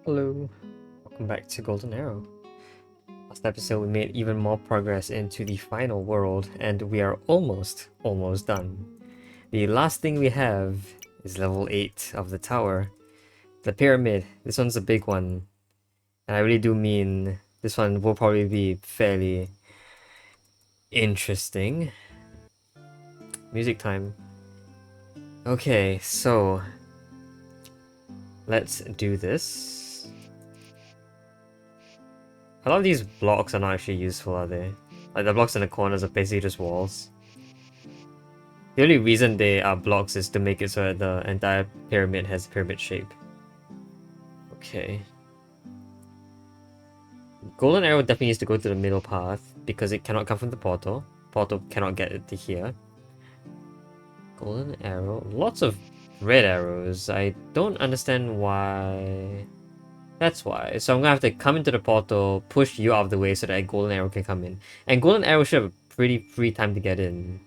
Hello, welcome back to Golden Arrow. Last episode we made even more progress into the final world and we are almost done. The last thing we have is level 8 of the tower. The pyramid, this one's a big one. And I really do mean this one will probably be fairly interesting. Music time. Okay, so let's do this. A lot of these blocks are not actually useful, are they? Like the blocks in the corners are basically just walls. The only reason they are blocks is to make it so that the entire pyramid has pyramid shape. Okay. Golden arrow definitely needs to go to the middle path because it cannot come from the portal. Portal cannot get it to here. Golden arrow. Lots of red arrows. I don't understand why. That's why. So I'm gonna have to come into the portal, push you out of the way so that a golden arrow can come in. And golden arrow should have a pretty free time to get in.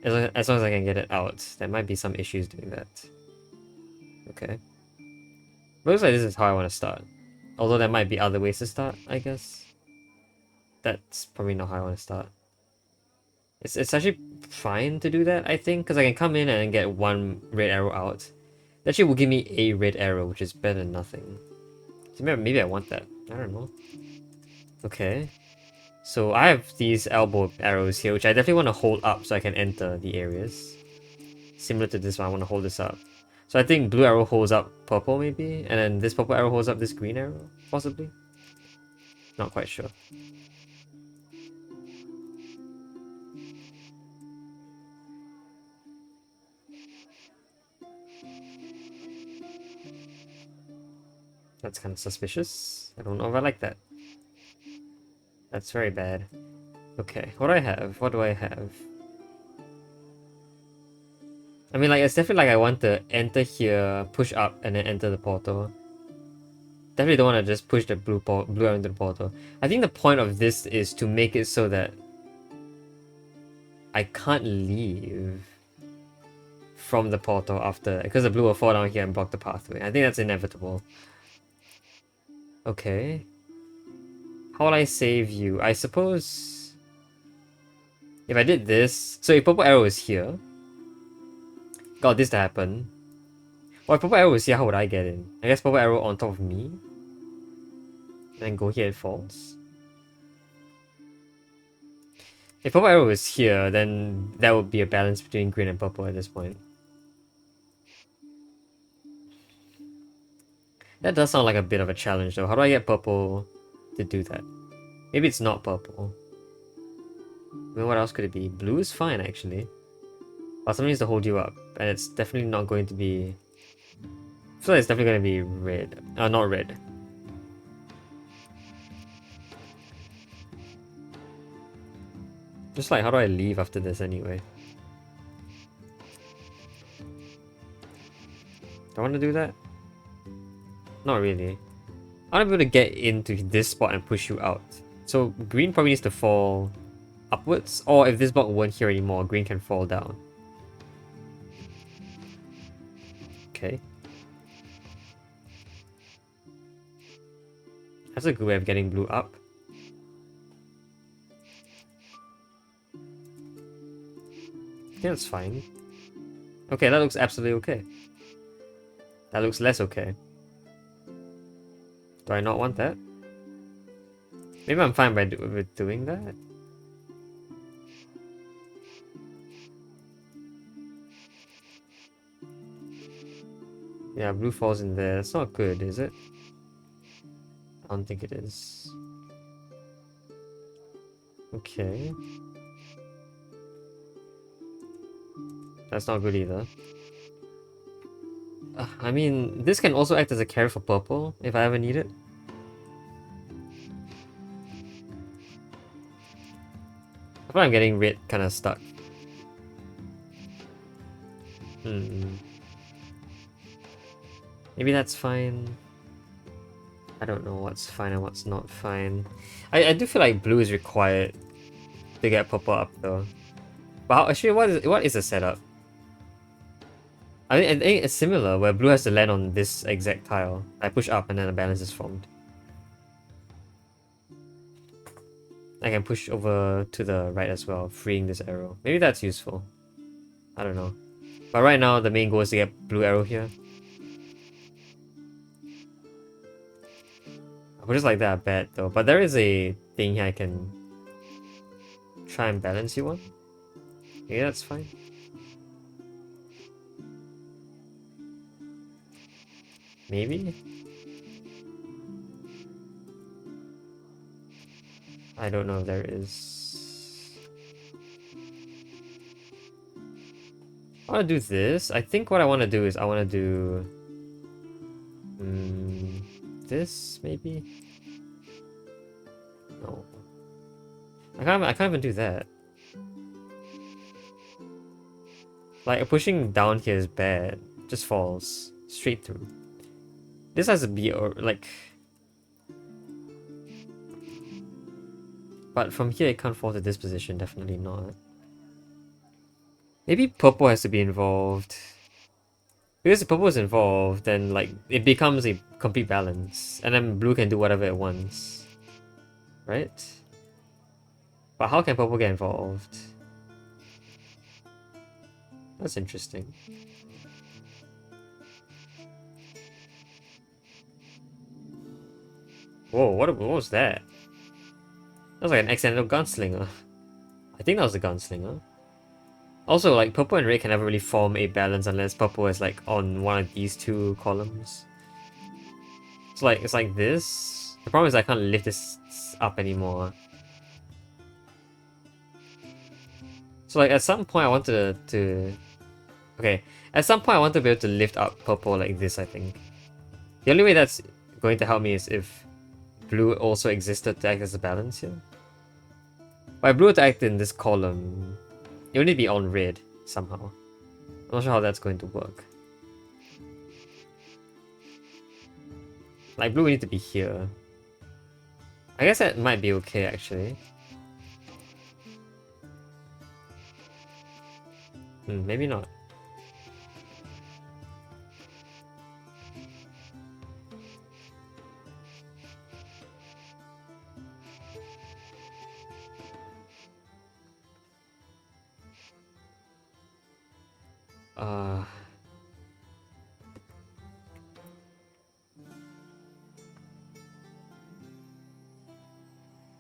As long as I can get it out. There might be some issues doing that. Okay. Looks like this is how I want to start. Although there might be other ways to start, I guess. That's probably not how I want to start. It's actually fine to do that, I think, because I can come in and get one red arrow out. That actually will give me a red arrow, which is better than nothing. So maybe I want that. I don't know. Okay. So I have these elbow arrows here, which I definitely want to hold up so I can enter the areas. Similar to this one, I want to hold this up. So I think blue arrow holds up purple maybe, and then this purple arrow holds up this green arrow, possibly? Not quite sure. That's kind of suspicious. I don't know if I like that. That's very bad. Okay, what do I have? What do I have? I mean, like, it's definitely like I want to enter here, push up, and then enter the portal. Definitely don't want to just push the blue arrow into the portal. I think the point of this is to make it so that I can't leave from the portal after, because the blue will fall down here and block the pathway. I think that's inevitable. Okay. How will I save you? I suppose if I did this, so if purple arrow is here, got this to happen. Well, if purple arrow is here, how would I get in? I guess purple arrow on top of me, and go here it falls. If purple arrow is here, then that would be a balance between green and purple at this point. That does sound like a bit of a challenge though. How do I get purple to do that? Maybe it's not purple. I mean, what else could it be? Blue is fine actually. But something needs to hold you up. And it's definitely not going to be... I feel like it's definitely going to be red. Not red. Just like, how do I leave after this anyway? Do I want to do that? Not really. I want to be able to get into this spot and push you out. So green probably needs to fall upwards. Or if this block weren't here anymore, green can fall down. Okay. That's a good way of getting blue up. I think that's fine. Okay, that looks absolutely okay. That looks less okay. Do I not want that? Maybe I'm fine with doing that. Yeah, blue falls in there. That's not good, is it? I don't think it is. Okay. That's not good either. I mean, this can also act as a carry for purple, if I ever need it. I feel like I'm getting red kind of stuck. Maybe that's fine. I don't know what's fine and what's not fine. I do feel like blue is required to get purple up though. But actually, what is the setup? I think it's similar where blue has to land on this exact tile. I push up and then a balance is formed. I can push over to the right as well, freeing this arrow. Maybe that's useful. I don't know. But right now, the main goal is to get blue arrow here. Pushes like that are bad though. But there is a thing here I can try and balance you on. Yeah, that's fine. Maybe? I don't know if there is. I want to do this. I think what I want to do is I want to do this maybe. No, I can't even do that. Like pushing down here is bad. Just falls straight through. This has to be like. But from here it can't fall to this position. Definitely not. Maybe purple has to be involved. Because if purple is involved, then like it becomes a complete balance, and then blue can do whatever it wants, right? But how can purple get involved? That's interesting. Whoa, what was that? That was like an accidental gunslinger. I think that was a gunslinger. Also, like purple and red can never really form a balance unless purple is like on one of these two columns. So like it's like this. The problem is I can't lift this up anymore. So like at some point I wanted to okay, at some point I want to be able to lift up purple like this, I think. The only way that's going to help me is if blue also existed to act as a balance here. But if blue to act in this column, it would need to be on red somehow. I'm not sure how that's going to work. Like blue would need to be here. I guess that might be okay actually. Maybe not.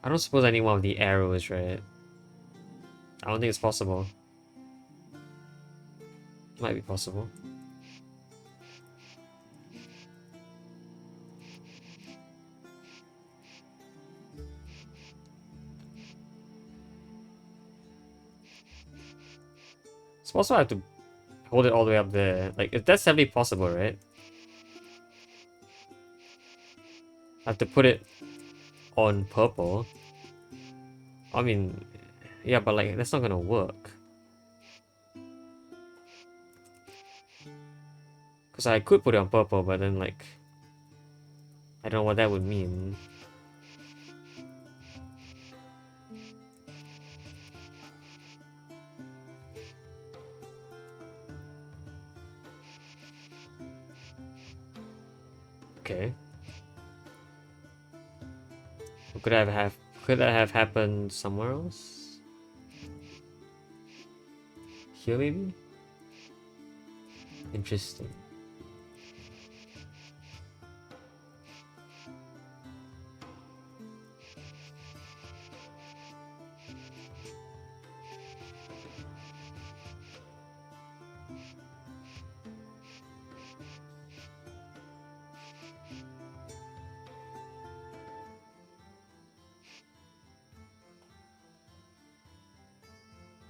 I don't suppose I need one of the arrows, right? I don't think it's possible. Might be possible. It's possible I have to hold it all the way up there. Like, that's definitely possible, right? I have to put it on purple. I mean, yeah, but like, that's not gonna work. Because I could put it on purple, but then like, I don't know what that would mean. Okay. Could that have happened somewhere else? Here maybe? Interesting.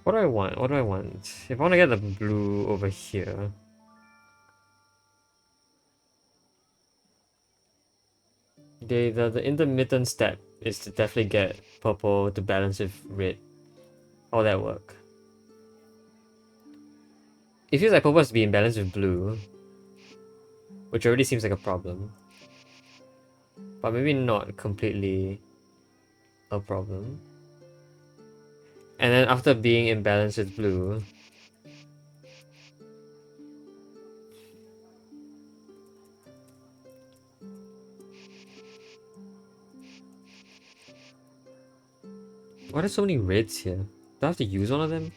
What do I want? What do I want? If I want to get the blue over here, the intermittent step is to definitely get purple to balance with red. How would that work? It feels like purple has to be in balance with blue, which already seems like a problem. But maybe not completely a problem. And then after being in balance with blue, Why are there so many reds here? Do I have to use one of them?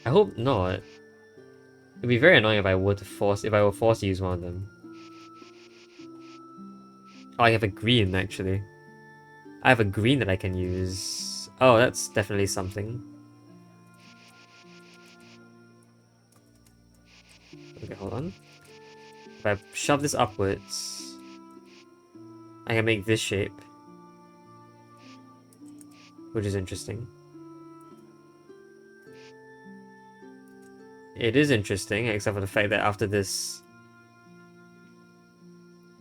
I hope not. It'd be very annoying if I were forced to use one of them. Oh, I have a green actually. I have a green that I can use. Oh, that's definitely something. Okay, hold on. If I shove this upwards, I can make this shape, which is interesting. It is interesting, except for the fact that after this,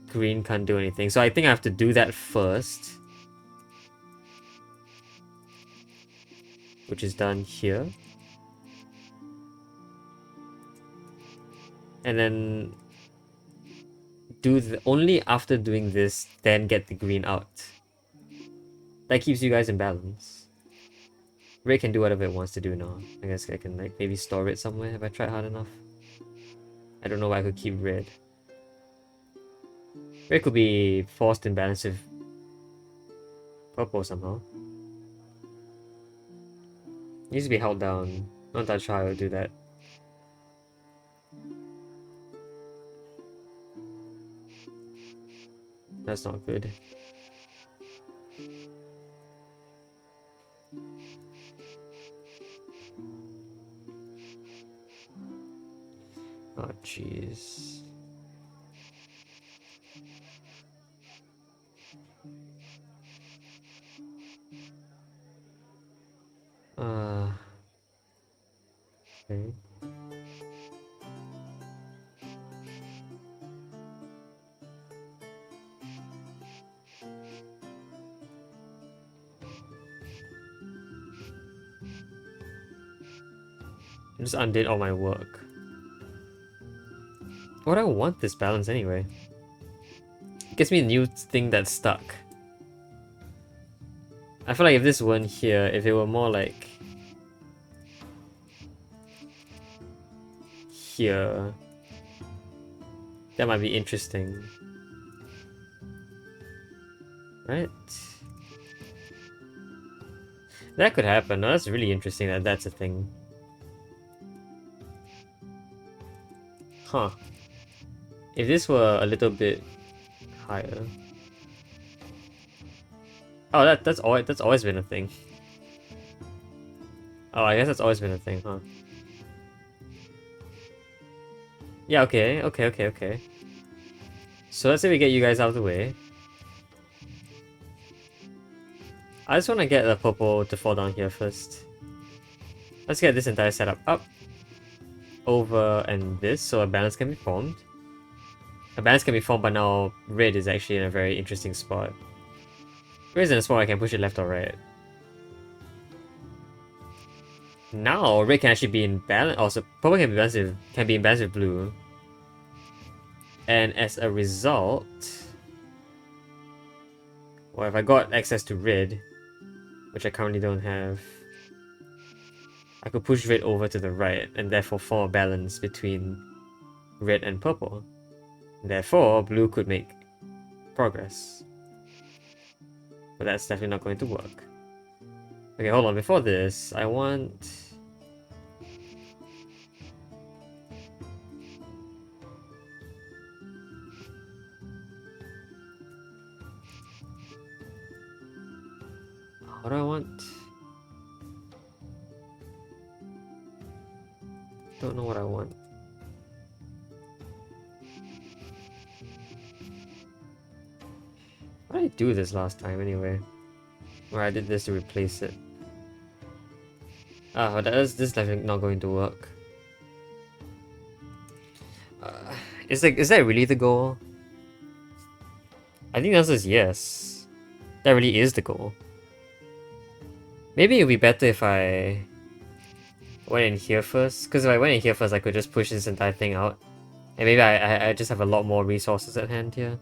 green can't do anything. So I think I have to do that first, which is done here. And then only after doing this, then get the green out. That keeps you guys in balance. Ray can do whatever it wants to do now. I guess I can like maybe store it somewhere if I try hard enough. I don't know why I could keep red. Red could be forced in balance with purple somehow. Needs to be held down. Not that sure how I would do that. That's not good. Oh, jeez. Okay. I just undid all my work. Why do I want this balance anyway? It gives me a new thing that's stuck. I feel like if this weren't here, if it were more like here, that might be interesting. Right? That could happen. No, that's really interesting that that's a thing. Huh. If this were a little bit higher. Oh, that's always been a thing. Oh, I guess that's always been a thing, huh? Yeah, okay. So let's say we get you guys out of the way. I just want to get the purple to fall down here first. Let's get this entire setup up, over, and this, so a balance can be formed. A balance can be formed, but now red is actually in a very interesting spot. Red is in a spot I can push it left or right. Now red can actually be in balance. Also, purple can be in balance with blue. And as a result, well, if I got access to red, which I currently don't have, I could push red over to the right and therefore form a balance between red and purple. Therefore, blue could make progress. But that's definitely not going to work. Okay, hold on. Before this, I want... What do I want? Don't know what I want. Why did I do this last time anyway? Or I did this to replace it. Ah, this is definitely not going to work. Is that really the goal? I think the answer is yes. That really is the goal. Maybe it would be better if I went in here first, because if I went in here first, I could just push this entire thing out. And maybe I just have a lot more resources at hand here.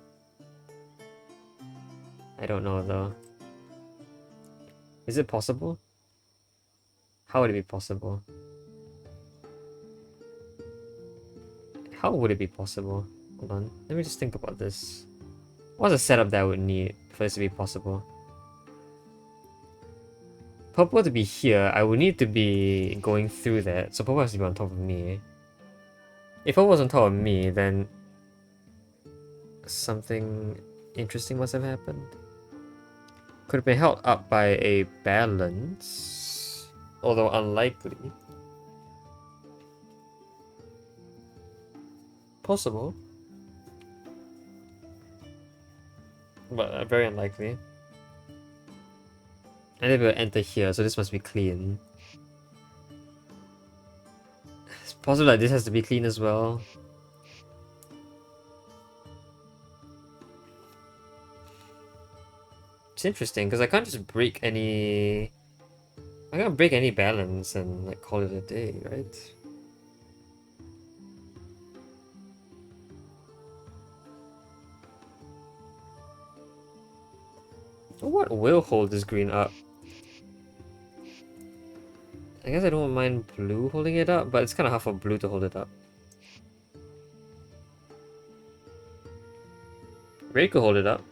I don't know though. Is it possible? How would it be possible? How would it be possible? Hold on, let me just think about this. What's a setup that I would need for this to be possible? purple to be here, I would need to be going through that, so purple has to be on top of me. If purple was on top of me, then something interesting must have happened. Could have been held up by a balance, although unlikely. Possible. But very unlikely. And they will enter here, so this must be clean. It's possible that this has to be clean as well. It's interesting, because I can't just break any... I can't break any balance and like call it a day, right? What will hold this green up? I guess I don't mind blue holding it up, but it's kind of hard for blue to hold it up. Red could hold it up.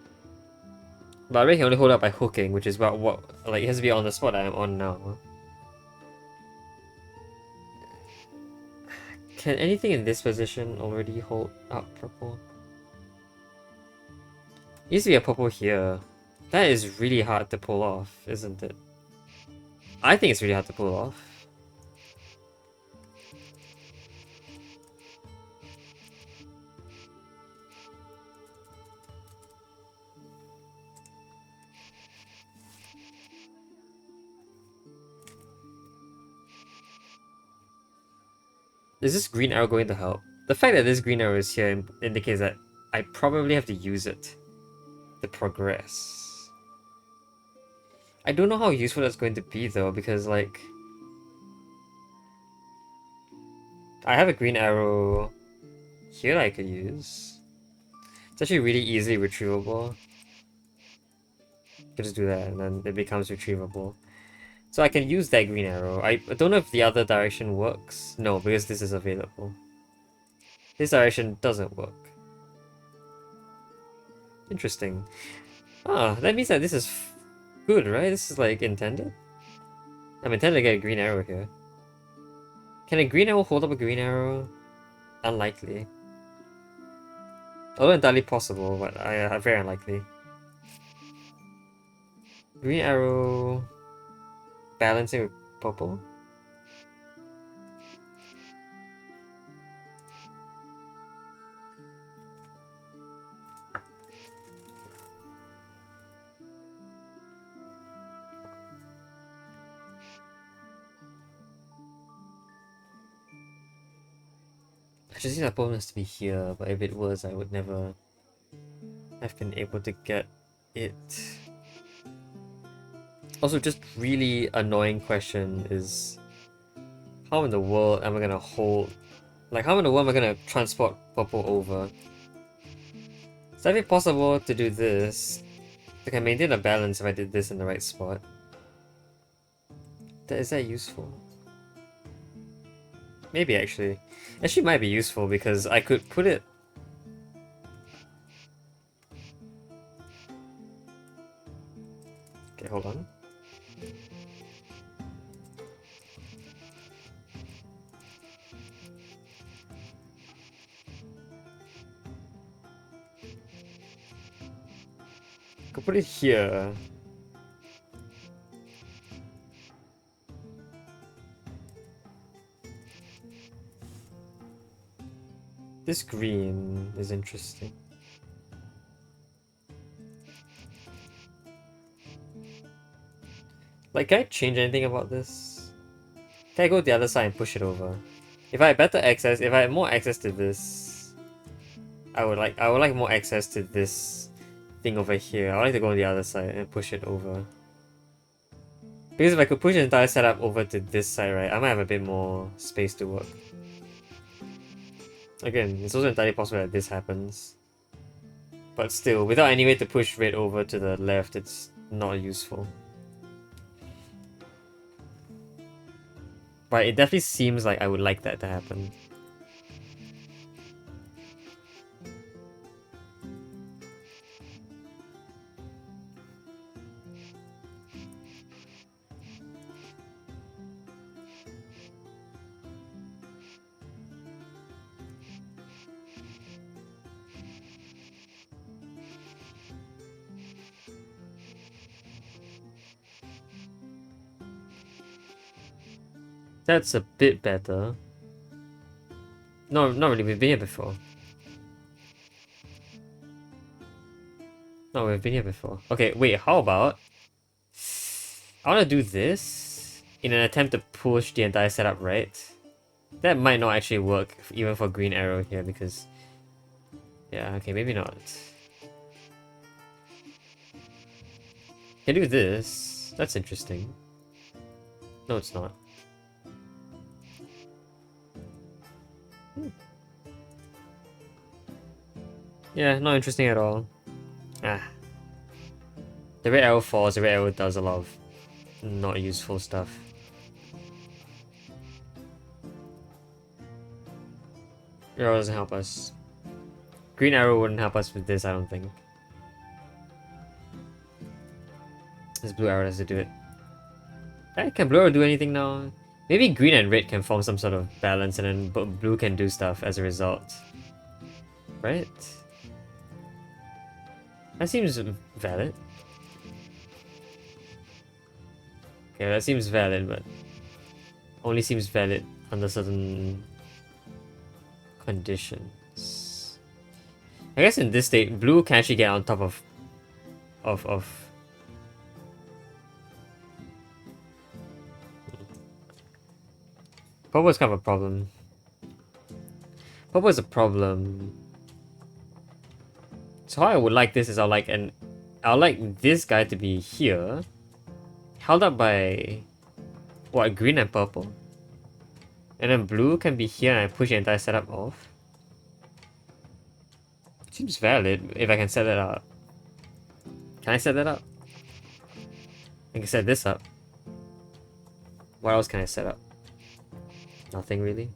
But red can only hold it up by hooking, which is about what... Like, it has to be on the spot that I'm on now. Can anything in this position already hold up purple? Used to be a purple here. That is really hard to pull off, isn't it? I think it's really hard to pull off. Is this green arrow going to help? The fact that this green arrow is here indicates that I probably have to use it to progress. I don't know how useful that's going to be though, because like... I have a green arrow here that I could use. It's actually really easily retrievable. You can just do that and then it becomes retrievable. So I can use that green arrow. I don't know if the other direction works. No, because this is available. This direction doesn't work. Interesting. Ah, that means that this is good, right? This is like intended. I'm intended to get a green arrow here. Can a green arrow hold up a green arrow? Unlikely. Although entirely possible, but very unlikely. Green arrow balancing with purple. I just think that purple has to be here, but if it was, I would never have been able to get it. Also, just really annoying question is, how in the world am I gonna hold... Like, how in the world am I gonna transport purple over? Is that possible to do this? I can maintain a balance if I did this in the right spot. Is that useful? Maybe actually. Actually might be useful because I could put it... Okay, hold on. Could put it here. This green is interesting. Like, can I change anything about this? Can I go to the other side and push it over? If I had better access, if I had more access to this, I would like more access to this thing over here. I would like to go on the other side and push it over. Because if I could push the entire setup over to this side, right, I might have a bit more space to work. Again, it's also entirely possible that this happens. But still, without any way to push red over to the left, it's not useful. But it definitely seems like I would like that to happen. That's a bit better. No, not really. We've been here before. No, we've been here before. Okay, wait. How about I want to do this in an attempt to push the entire setup right. That might not actually work even for green arrow here because yeah. Okay, maybe not. Can do this. That's interesting. No, it's not. Yeah, not interesting at all. Ah. The red arrow falls, the red arrow does a lot of not useful stuff. Arrow doesn't help us. Green arrow wouldn't help us with this, I don't think. This blue arrow has to do it. Can blue arrow do anything now? Maybe green and red can form some sort of balance and then blue can do stuff as a result. Right? That seems valid. Okay, that seems valid, but only seems valid under certain conditions. I guess in this state, blue can actually get on top of purple is kind of a problem. Purple is a problem. So how I would like this is I'll like this guy to be here, held up by what, green and purple, and then blue can be here and I push the entire setup off. Seems valid if I can set that up. Can I set that up? I can set this up. What else can I set up? Nothing really.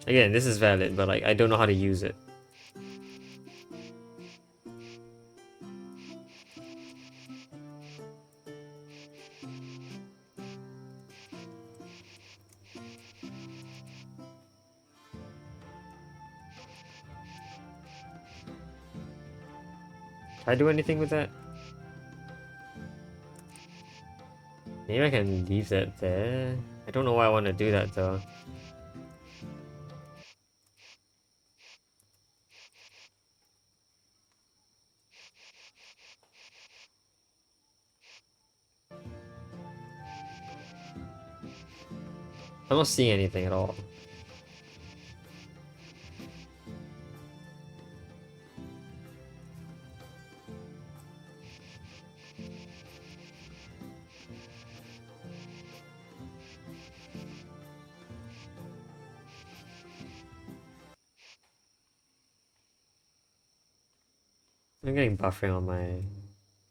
Again, this is valid, but like I don't know how to use it. Can I do anything with that? Maybe I can leave that there. I don't know why I want to do that though. I'm not seeing anything at all. I'm getting buffering on my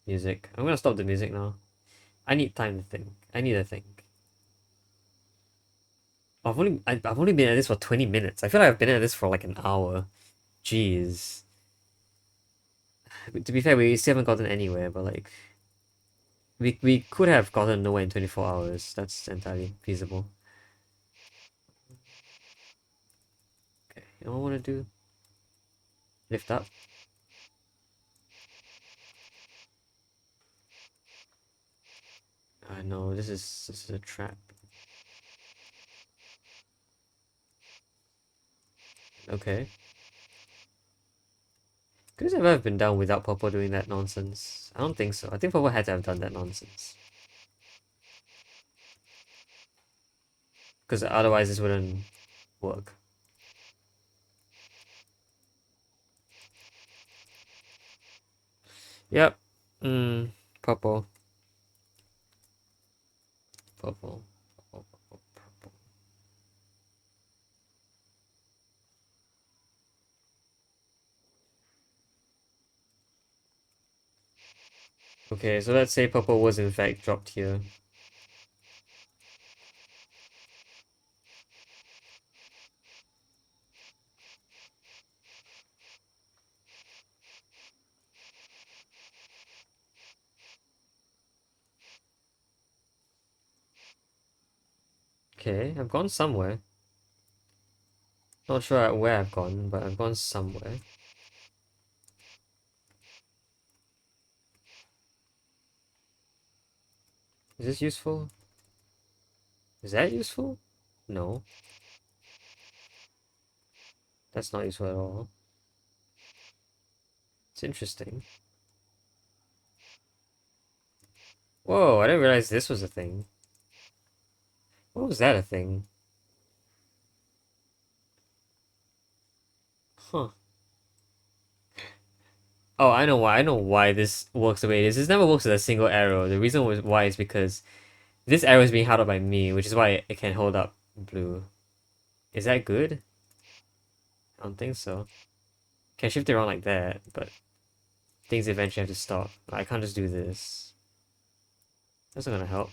music. I'm gonna stop the music now. I need time to think. I need to think. I've only been at this for 20 minutes. I feel like I've been at this for like an hour. Jeez. To be fair, we still haven't gotten anywhere, but like we could have gotten nowhere in 24 hours. That's entirely feasible. Okay, you know what I want to do? Lift up. I know this is a trap. Okay. Could this ever have been done without Popo doing that nonsense? I don't think so. I think Popo had to have done that nonsense. Because otherwise this wouldn't work. Yep. Popo. Popo. Okay, so let's say Popo was in fact dropped here. Okay, I've gone somewhere. Not sure where I've gone, but I've gone somewhere. Is this useful? Is that useful? No, that's not useful at all. It's interesting. Whoa, I didn't realize this was a thing. What was that a thing? Huh. Oh, I know why. I know why this works the way it is. This never works with a single arrow. The reason why is because this arrow is being held up by me, which is why it can hold up blue. Is that good? I don't think so. Can shift it around like that, but things eventually have to stop. I can't just do this. That's not gonna help.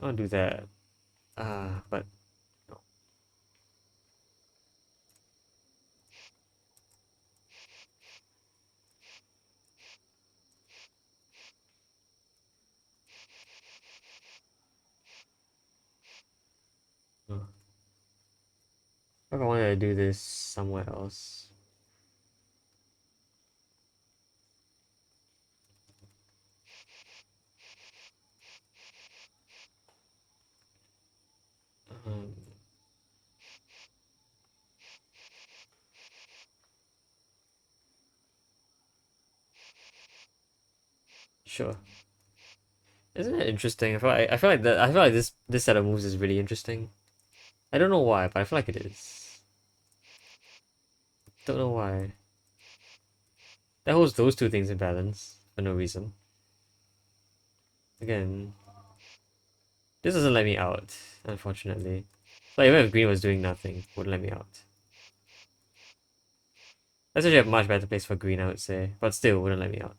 I'll do that. But no. No. If I wanted to do this somewhere else. Um, sure. Isn't it interesting? I feel like this set of moves is really interesting. I don't know why, but I feel like it is. Don't know why. That holds those two things in balance for no reason. Again, this doesn't let me out, unfortunately. Like even if green was doing nothing, wouldn't let me out. That's actually a much better place for green, I would say, but still wouldn't let me out.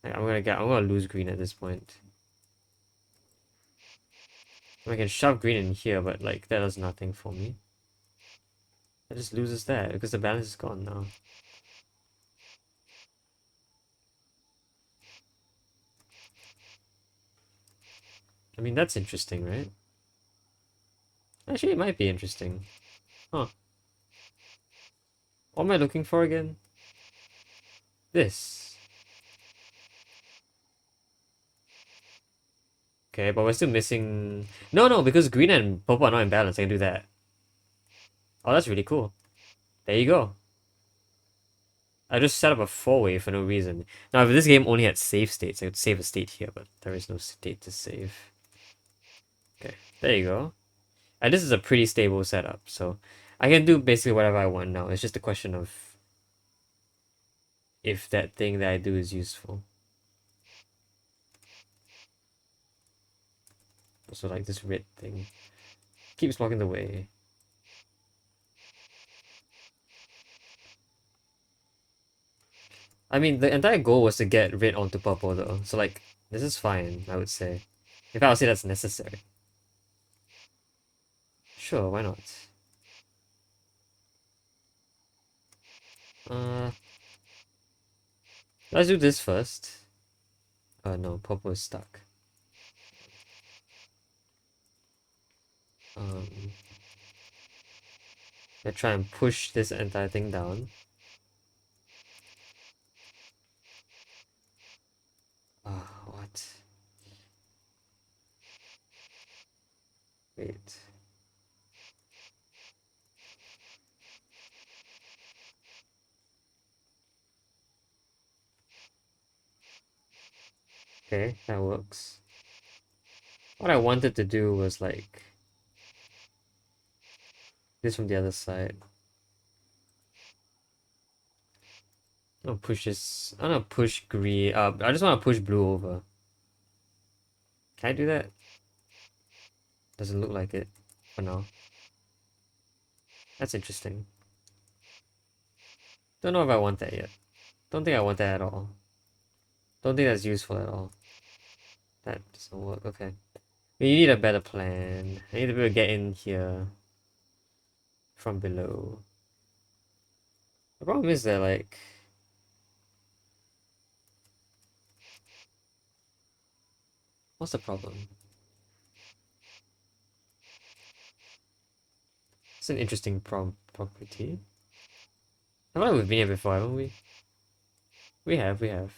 Like, I'm gonna lose green at this point. I can shove green in here, but like that does nothing for me. It just loses that because the balance is gone now. I mean that's interesting, right? Actually, it might be interesting. Huh? What am I looking for again? This. Okay, but we're still missing. No, no, because green and purple are not in balance. I can do that. Oh, that's really cool. There you go. I just set up a four-way for no reason. Now, if this game only had save states, I could save a state here, but there is no state to save. Okay, there you go. And this is a pretty stable setup, so I can do basically whatever I want now. It's just a question of if that thing that I do is useful. So like this red thing keeps blocking the way. I mean, the entire goal was to get red onto purple though, so like this is fine, I would say. If I would say that's necessary. Sure, why not? Uh, let's do this first. No, purple is stuck. Um, I try and push this entire thing down. What? Wait. Okay, that works. What I wanted to do was like this from the other side. I'm gonna push this. I'm gonna push green. I just want to push blue over. Can I do that? Doesn't look like it for now. That's interesting. Don't know if I want that yet. Don't think I want that at all. Don't think that's useful at all. That doesn't work. Okay. We need a better plan. I need to be able to get in here from below. The problem is that like what's the problem? It's an interesting property. I feel like we've been here before, haven't we? We have. Can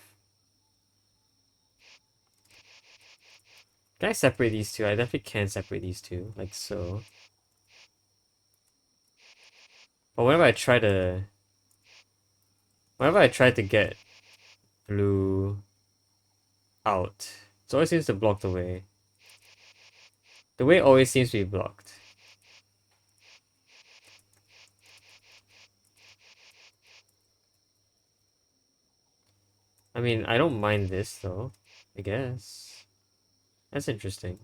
I separate these two? I definitely can separate these two, like so. But whenever I try to get blue out, it always seems to block the way. The way always seems to be blocked. I mean, I don't mind this though, I guess. That's interesting.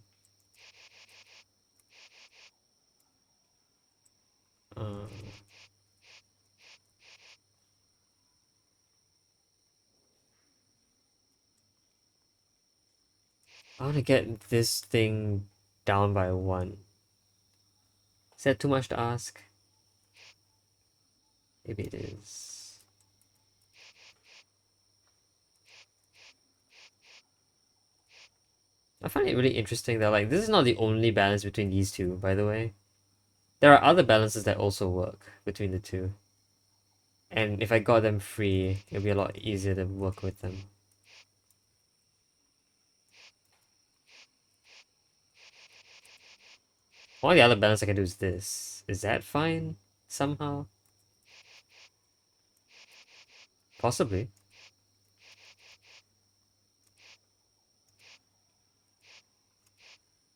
Uh, I want to get this thing down by 1. Is that too much to ask? Maybe it is. I find it really interesting that like this is not the only balance between these two, by the way. There are other balances that also work between the two. And if I got them free, it'll be a lot easier to work with them. One of the other balance I can do is this. Is that fine? Somehow? Possibly.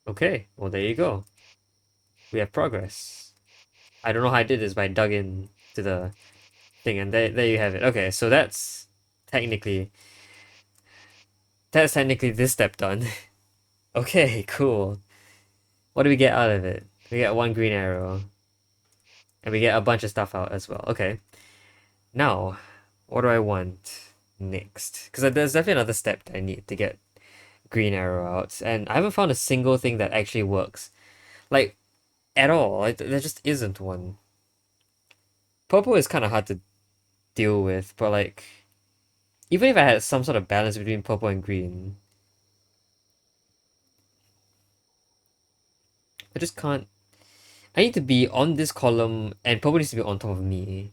Okay, well there you go. We have progress. I don't know how I did this, but I dug in to the thing and there you have it. Okay, so technically that's technically this step done. Okay, cool. What do we get out of it? We get 1 green arrow. And we get a bunch of stuff out as well. Okay. Now, what do I want next? Because there's definitely another step that I need to get green arrow out. And I haven't found a single thing that actually works. Like, at all. Like, there just isn't one. Purple is kind of hard to deal with, but like, even if I had some sort of balance between purple and green, I just can't. I need to be on this column, and purple needs to be on top of me.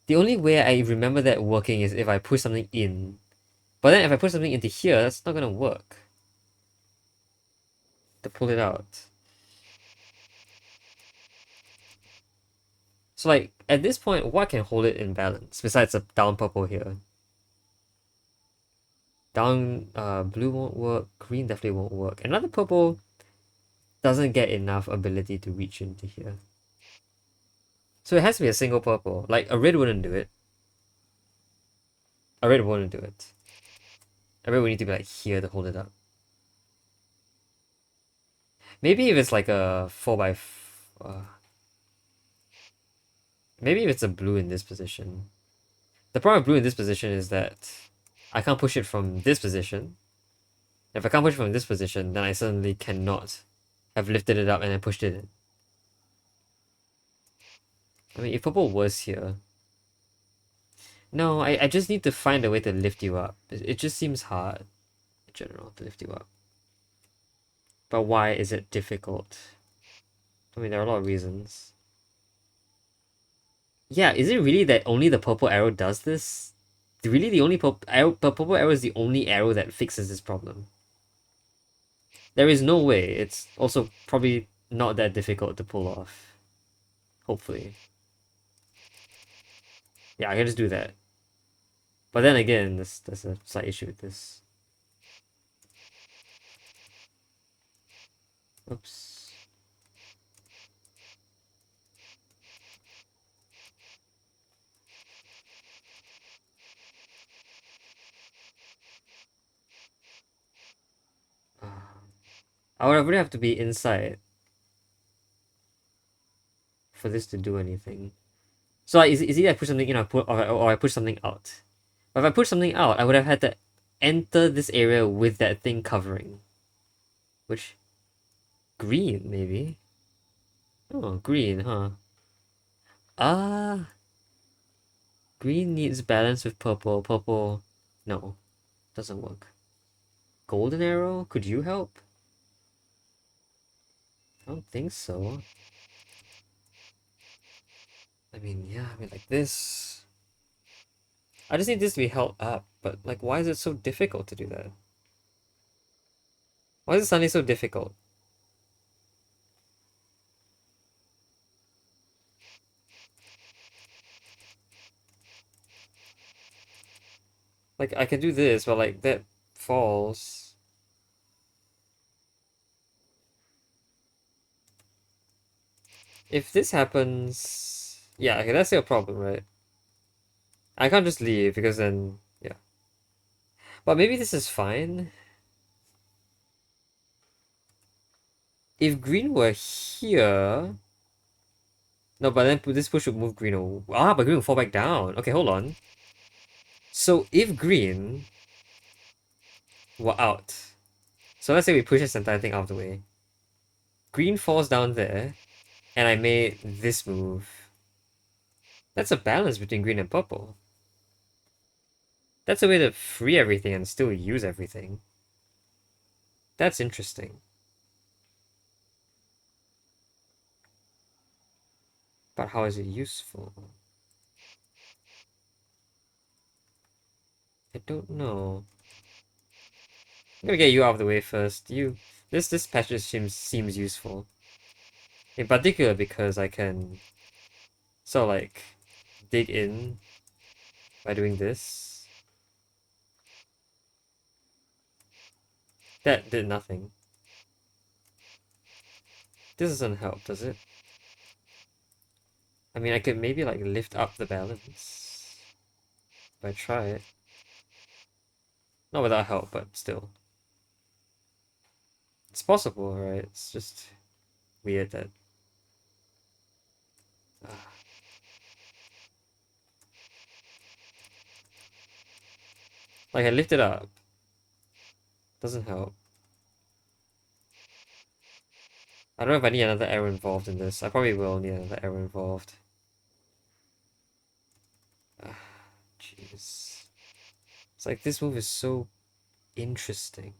The only way I remember that working is if I push something in. But then if I put something into here, that's not gonna work. To pull it out. So like, at this point, what can hold it in balance? Besides a down purple here. Down blue won't work, green definitely won't work. Another purple doesn't get enough ability to reach into here. So it has to be a single purple. Like, a red wouldn't do it. A red wouldn't do it. A red would need to be like here to hold it up. Maybe if it's like a 4 by maybe if it's a blue in this position. The problem with blue in this position is that I can't push it from this position. If I can't push it from this position, then I suddenly cannot have lifted it up and then pushed it in. I mean, if purple was here... No, I just need to find a way to lift you up. It just seems hard, in general, to lift you up. But why is it difficult? I mean, there are a lot of reasons. Yeah, is it really that only the purple arrow does this? Really, the only purple arrow is the only arrow that fixes this problem? There is no way. It's also probably not that difficult to pull off. Hopefully. Yeah, I can just do that. But then again, there's a slight issue with this. Oops. I would really have to be inside for this to do anything. So like, is either I push something in or I push something out. But if I push something out, I would have had to enter this area with that thing covering. Which... green, maybe? Oh, green, huh? Ah, green needs balance with purple. Purple... no, doesn't work. Golden arrow? Could you help? I don't think so. I mean, yeah, I mean, like this. I just need this to be held up, but like, why is it so difficult to do that? Why is it suddenly so difficult? Like, I can do this, but like, that falls. If this happens, yeah, okay, that's your problem, right? I can't just leave because then, yeah. But maybe this is fine. If green were here, no, but then this push would move green. But green will fall back down. Okay, hold on. So if green were out, so let's say we push this entire thing out of the way. Green falls down there, and I made this move. That's a balance between green and purple. That's a way to free everything and still use everything. That's interesting. But how is it useful? I don't know. I'm gonna get you out of the way first. This passage seems useful. In particular because I can sort of like dig in by doing this. That did nothing. This doesn't help, does it? I mean, I could maybe like lift up the balance if I try it. Not without help, but still. It's possible, right? It's just weird that... ah. Like, I lift it up. Doesn't help. I don't know if I need another arrow involved in this. I probably will need another arrow involved. Ah, jeez. It's like this move is so interesting.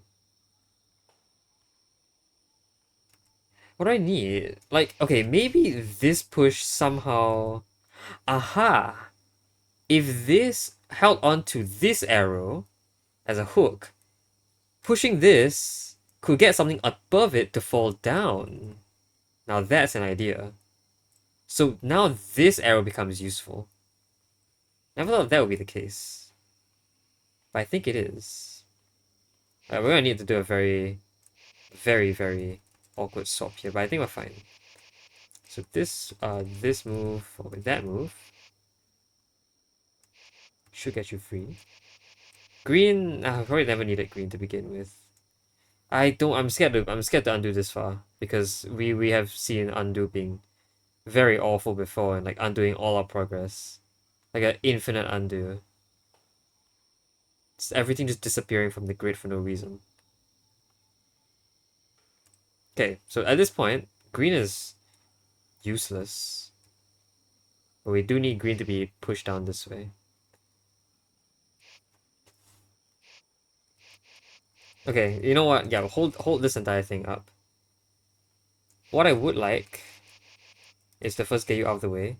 What do I need? Like, okay, maybe this push somehow... Aha! If this held onto this arrow as a hook, pushing this could get something above it to fall down. Now that's an idea. So now this arrow becomes useful. Never thought that would be the case. But I think it is. We're gonna need to do a very, very, very awkward swap here, but I think we're fine. So this move, or that move, should get you free. Green, I probably never needed green to begin with. I'm scared to undo this far, because we have seen undo being very awful before and like undoing all our progress. Like an infinite undo. It's everything just disappearing from the grid for no reason. Okay, so at this point, green is useless. But we do need green to be pushed down this way. Okay, you know what? Yeah, hold this entire thing up. What I would like is to first get you out of the way.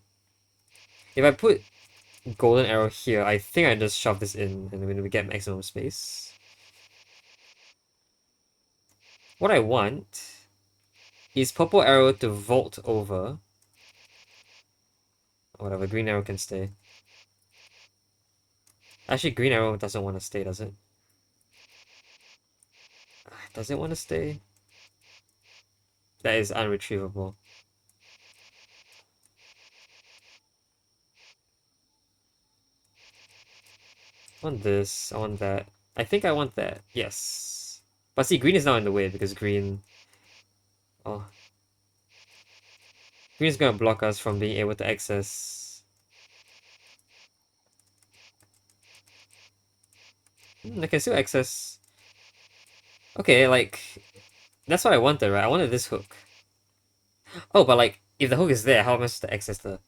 If I put golden arrow here, I think I just shove this in and then we get maximum space. What I want is purple arrow to vault over. Whatever, green arrow can stay. Actually, green arrow doesn't want to stay, does it? Does it want to stay? That is unretrievable. I want this, I want that. I think I want that, yes. But see, green is now in the way because green... Oh. Green is gonna block us from being able to access... I can still access... Okay, like... That's what I wanted, right? I wanted this hook. Oh, but like, if the hook is there, how am I supposed to access the...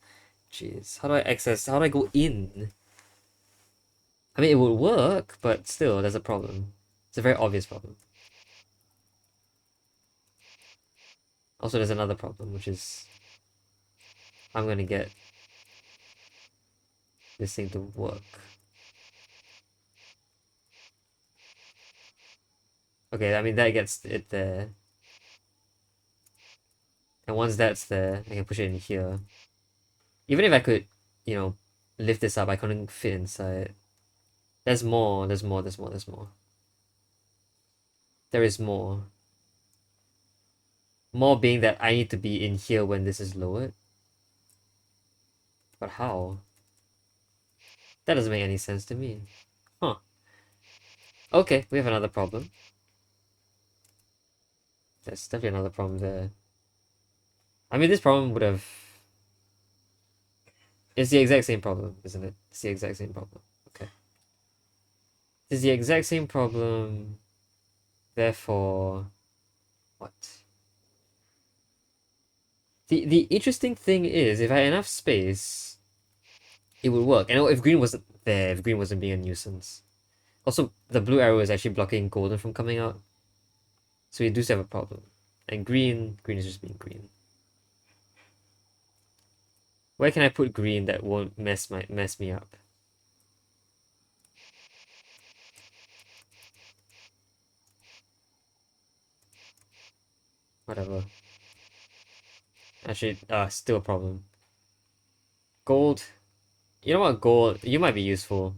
Jeez, how do I go in? I mean, it would work, but still, there's a problem. It's a very obvious problem. Also, there's another problem, which is... I'm gonna get this thing to work. Okay, I mean that gets it there. And once that's there, I can push it in here. Even if I could, you know, lift this up, I couldn't fit inside. There's more, there's more, there's more, there's more. There is more. More being that I need to be in here when this is lowered. But how? That doesn't make any sense to me. Huh. Okay, we have another problem. There's definitely another problem there. I mean, this problem would have... It's the exact same problem, isn't it? It's the exact same problem. Okay. It's the exact same problem. Therefore... What? The interesting thing is, if I had enough space, it would work. And if green wasn't there, if green wasn't being a nuisance. Also, the blue arrow is actually blocking golden from coming out. So we do still have a problem. And green is just being green. Where can I put green that won't mess me up? Whatever. Actually, still a problem. Gold. You know what, gold, you might be useful.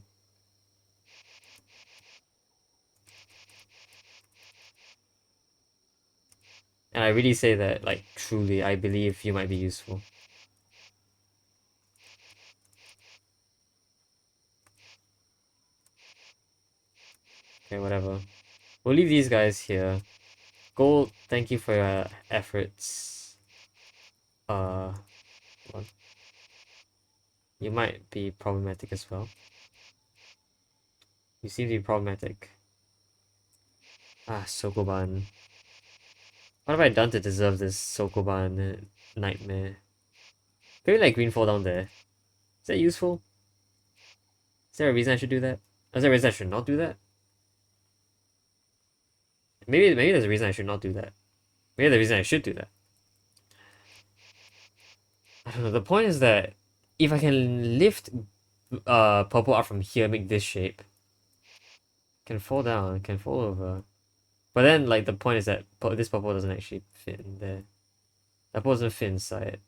And I really say that, like, truly, I believe you might be useful. Okay, whatever. We'll leave these guys here. Gold, thank you for your efforts. Well, you might be problematic as well. You seem to be problematic. Ah, Sokoban. What have I done to deserve this Sokoban nightmare? Maybe like green fall down there. Is that useful? Is there a reason I should do that? Is there a reason I should not do that? Maybe there's a reason I should not do that. Maybe there's a reason I should do that. I don't know. The point is that if I can lift purple up from here, make this shape, can fall down, can fall over. But then like the point is that this purple doesn't actually fit in there. That purple doesn't fit inside.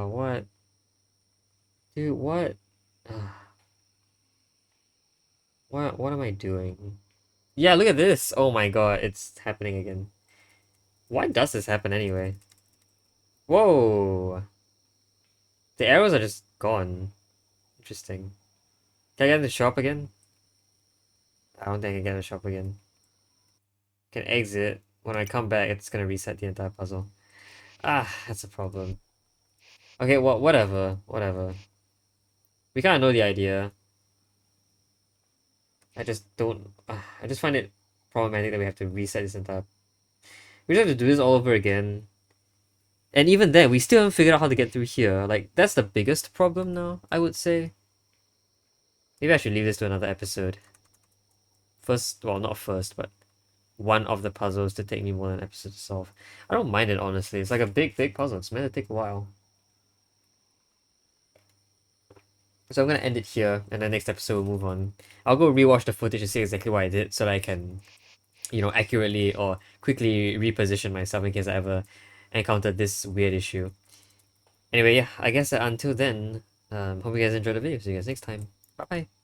What? Dude, what? Uh, what am I doing? Yeah, look at this! Oh my god, it's happening again. Why does this happen anyway? Whoa! The arrows are just gone. Interesting. Can I get in the shop again? I don't think I can get in the shop again. Can exit. When I come back, it's gonna reset the entire puzzle. Ah, that's a problem. Okay, well, whatever. Whatever. We kinda know the idea. I just don't... I just find it problematic that we have to reset this entire... We just have to do this all over again. And even then, we still haven't figured out how to get through here. Like, that's the biggest problem now, I would say. Maybe I should leave this to another episode. First, well, not first, but one of the puzzles to take me more than an episode to solve. I don't mind it, honestly. It's like a big puzzle. It's meant to take a while. So I'm gonna end it here, and the next episode we'll move on. I'll go rewatch the footage and see exactly what I did so that I can, you know, accurately or quickly reposition myself in case I ever encounter this weird issue. Anyway, yeah, I guess until then, hope you guys enjoyed the video. See you guys next time. Bye bye.